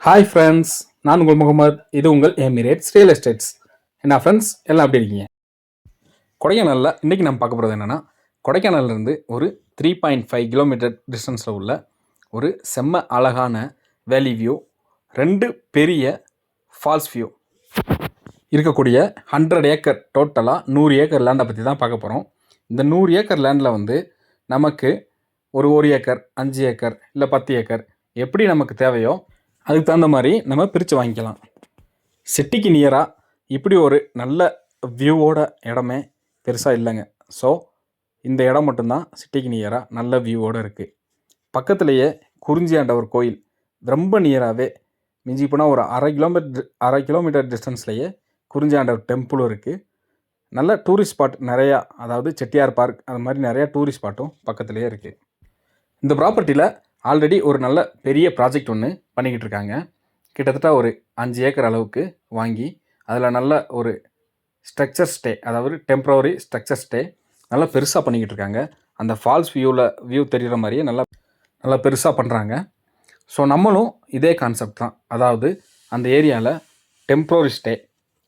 Hi friends, நான் உங்கள் முகமது. இது உங்கள் எமிரேட்ஸ் ரியல் எஸ்டேட்ஸ். என்ன ஃப்ரெண்ட்ஸ் எல்லாம் எப்படி இருக்கீங்க? கொடைக்கானலில் இன்றைக்கி நம்ம பார்க்க போகிறது என்னென்னா, கொடைக்கானல்லேருந்து ஒரு 3.5 கிலோமீட்டர் டிஸ்டன்ஸில் உள்ள ஒரு செம்ம அழகான வேலி வியூ, 2 பெரிய ஃபால்ஸ் வியூ இருக்கக்கூடிய 100 ஏக்கர், டோட்டலாக 100 ஏக்கர் லேண்டை பற்றி தான் பார்க்க போகிறோம். இந்த 100 ஏக்கர் லேண்டில் வந்து நமக்கு ஒரு 1 ஏக்கர், 5 ஏக்கர் இல்லை 10 ஏக்கர் எப்படி நமக்கு தேவையோ அதுக்கு தகுந்த மாதிரி நம்ம பிரித்து வாங்கிக்கலாம். சிட்டிக்கு நியராக இப்படி ஒரு நல்ல வியூவோட இடமே பெருசாக இல்லைங்க. ஸோ இந்த இடம் மட்டும்தான் சிட்டிக்கு நியராக நல்ல வியூவோடு இருக்குது. பக்கத்துலேயே குறிஞ்சியாண்டவர் கோயில் ரொம்ப நியராகவே, மிஞ்சி போனால் ஒரு அரை கிலோமீட்டர் டிஸ்டன்ஸ்லேயே குறிஞ்சியாண்டவர் டெம்பிளும் இருக்குது. நல்ல டூரிஸ்ட் ஸ்பாட் நிறையா, அதாவது செட்டியார் பார்க் அது மாதிரி நிறையா டூரிஸ்ட் ஸ்பாட்டும் பக்கத்துலேயே இருக்குது. இந்த ப்ராப்பர்ட்டியில் ஆல்ரெடி ஒரு நல்ல பெரிய ப்ராஜெக்ட் ஒன்று பண்ணிக்கிட்டு இருக்காங்க. கிட்டத்தட்ட ஒரு 5 ஏக்கர் அளவுக்கு வாங்கி அதில் நல்ல ஒரு ஸ்ட்ரக்சர் ஸ்டே, அதாவது டெம்ப்ரவரி ஸ்ட்ரக்சர் ஸ்டே நல்லா பெருசாக பண்ணிக்கிட்டு இருக்காங்க. அந்த ஃபால்ஸ் வியூ தெரிகிற மாதிரியே நல்லா பெருசாக பண்ணுறாங்க. ஸோ நம்மளும் இதே கான்செப்ட் தான், அதாவது அந்த ஏரியாவில் டெம்ப்ரவரி ஸ்டே,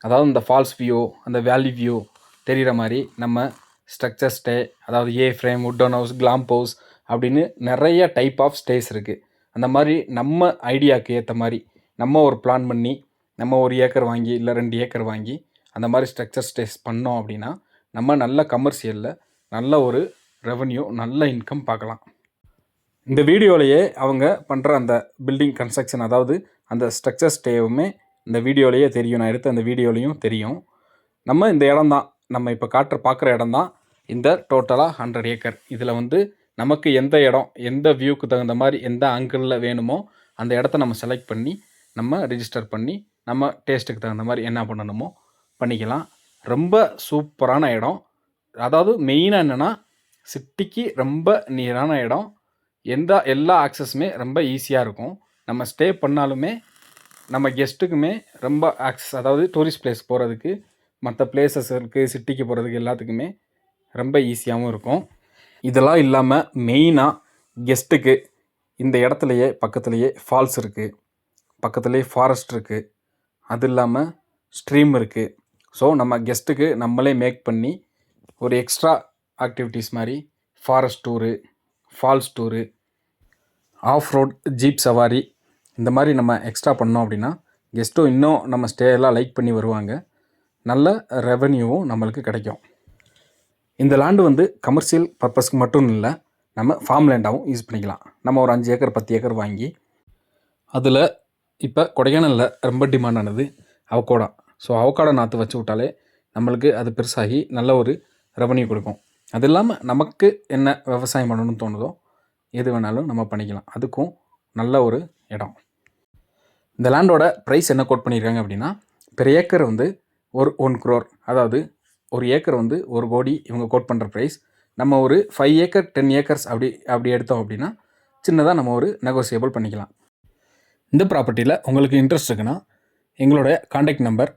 அதாவது இந்த ஃபால்ஸ் வியூ, அந்த வேலி வியூ தெரிகிற மாதிரி நம்ம ஸ்ட்ரக்சர் ஸ்டே, அதாவது a frame, wooden house, clamp house அப்படின்னு நிறைய டைப் ஆஃப் ஸ்டேஸ் இருக்குது. அந்த மாதிரி நம்ம ஐடியாவுக்கு ஏற்ற மாதிரி நம்ம ஒரு பிளான் பண்ணி நம்ம 1 ஏக்கர் வாங்கி இல்லை 2 ஏக்கர் வாங்கி அந்த மாதிரி ஸ்ட்ரக்சர் ஸ்டேஸ் பண்ணோம் அப்படின்னா நம்ம நல்ல கமர்ஷியலில் நல்ல ஒரு ரெவன்யூ, நல்ல இன்கம் பார்க்கலாம். இந்த வீடியோலையே அவங்க பண்ணுற அந்த பில்டிங் கன்ஸ்ட்ரக்ஷன், அதாவது அந்த ஸ்ட்ரக்சர் ஸ்டேவுமே இந்த வீடியோலையே தெரியும். நான் எடுத்த அந்த வீடியோலையும் தெரியும். நம்ம இந்த இடம்தான், நம்ம இப்போ பார்க்குற இடம் தான் இந்த டோட்டலாக 100 ஏக்கர். இதில் வந்து நமக்கு எந்த இடம், எந்த வியூக்கு தகுந்த மாதிரி, எந்த ஆங்கிளில் வேணுமோ அந்த இடத்த நம்ம செலக்ட் பண்ணி நம்ம ரிஜிஸ்டர் பண்ணி நம்ம டேஸ்ட்டுக்கு தகுந்த மாதிரி என்ன பண்ணணுமோ பண்ணிக்கலாம். ரொம்ப சூப்பரான இடம். அதாவது மெயினாக என்னென்னா, சிட்டிக்கு ரொம்ப நியரான இடம். எல்லா ஆக்சஸுமே ரொம்ப ஈஸியாக இருக்கும். நம்ம ஸ்டே பண்ணாலுமே நம்ம கெஸ்ட்டுக்குமே ரொம்ப ஆக்சஸ், அதாவது டூரிஸ்ட் பிளேஸ் போகிறதுக்கு, மற்ற பிளேசஸ்க்கு, சிட்டிக்கு போகிறதுக்கு எல்லாத்துக்குமே ரொம்ப ஈஸியாகவும் இருக்கும். இதெல்லாம் இல்லாமல் மெயினாக கெஸ்ட்டுக்கு இந்த இடத்துலையே பக்கத்துலேயே ஃபால்ஸ் இருக்குது, பக்கத்துலேயே ஃபாரஸ்ட் இருக்குது, அது இல்லாமல் ஸ்ட்ரீம் இருக்குது. ஸோ நம்ம கெஸ்ட்டுக்கு நம்மளே மேக் பண்ணி ஒரு எக்ஸ்ட்ரா ஆக்டிவிட்டீஸ் மாதிரி forest tour, falls tour, off road jeep சவாரி இந்த மாதிரி நம்ம எக்ஸ்ட்ரா பண்ணோம் அப்படின்னா கெஸ்ட்டும் இன்னும் நம்ம ஸ்டேயெல்லாம் லைக் பண்ணி வருவாங்க. நல்ல ரெவன்யூவும் நம்மளுக்கு கிடைக்கும். இந்த லேண்டு வந்து கமர்ஷியல் பர்பஸ்க்கு மட்டும் இல்லை, நம்ம ஃபார்ம் லேண்டாகவும் யூஸ் பண்ணிக்கலாம். நம்ம ஒரு 5 ஏக்கர் 10 ஏக்கர் வாங்கி அதில் இப்போ கொடைக்கானலில் ரொம்ப டிமாண்டானது அவகோடா. ஸோ அவகோடா நாற்று வச்சு விட்டாலே நம்மளுக்கு அது பெருசாகி நல்ல ஒரு ரெவன்யூ கொடுக்கும். அது இல்லாமல் நமக்கு என்ன விவசாயம் பண்ணணும்னு தோணுதோ எது வேணாலும் நம்ம பண்ணிக்கலாம். அதுக்கும் நல்ல ஒரு இடம். இந்த லேண்டோட ப்ரைஸ் என்ன கோட் பண்ணியிருக்காங்க அப்படின்னா, பெர் ஏக்கர் வந்து ஒரு 1 crore, அதாவது ஒரு ஏக்கர் வந்து 1 கோடி இவங்க கோட் பண்ணுற ப்ரைஸ். நம்ம ஒரு 5 ஏக்கர் 10 ஏக்கர்ஸ் அப்படி எடுத்தோம் அப்படின்னா சின்னதாக நம்ம ஒரு நெகோசியபிள் பண்ணிக்கலாம். இந்த ப்ராப்பர்ட்டியில் உங்களுக்கு இன்ட்ரெஸ்ட் இருக்குன்னா எங்களோட காண்டாக்ட் நம்பர்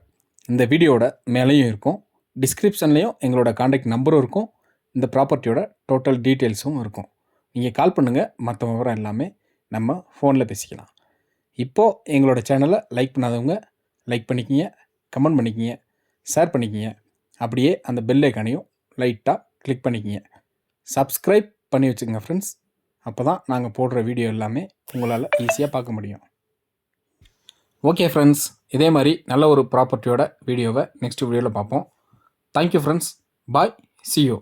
இந்த வீடியோட மேலேயும் இருக்கும், டிஸ்கிரிப்ஷன்லேயும் எங்களோட காண்டாக்ட் நம்பரும் இருக்கும், இந்த ப்ராப்பர்ட்டியோட டோட்டல் டீட்டெயில்ஸும் இருக்கும். நீங்கள் கால் பண்ணுங்கள், மற்ற விவரம் எல்லாமே நம்ம ஃபோனில் பேசிக்கலாம். இப்போது எங்களோட சேனலை லைக் பண்ணாதவங்க லைக் பண்ணிக்கிங்க, கமெண்ட் பண்ணிக்கிங்க, ஷேர் பண்ணிக்கிங்க. அப்படியே அந்த பெல் ஐக்கானையும் லைட்டாக கிளிக் பண்ணிக்கிங்க. சப்ஸ்கிரைப் பண்ணி வச்சுக்கோங்க ஃப்ரெண்ட்ஸ். அப்போ தான் நாங்கள் போடுற வீடியோ எல்லாமே உங்களால் ஈஸியாக பார்க்க முடியும். ஓகே ஃப்ரெண்ட்ஸ், இதே மாதிரி நல்ல ஒரு ப்ராப்பர்ட்டியோட வீடியோவை நெக்ஸ்ட் வீடியோவில் பார்ப்போம். Thank you friends, bye, see you.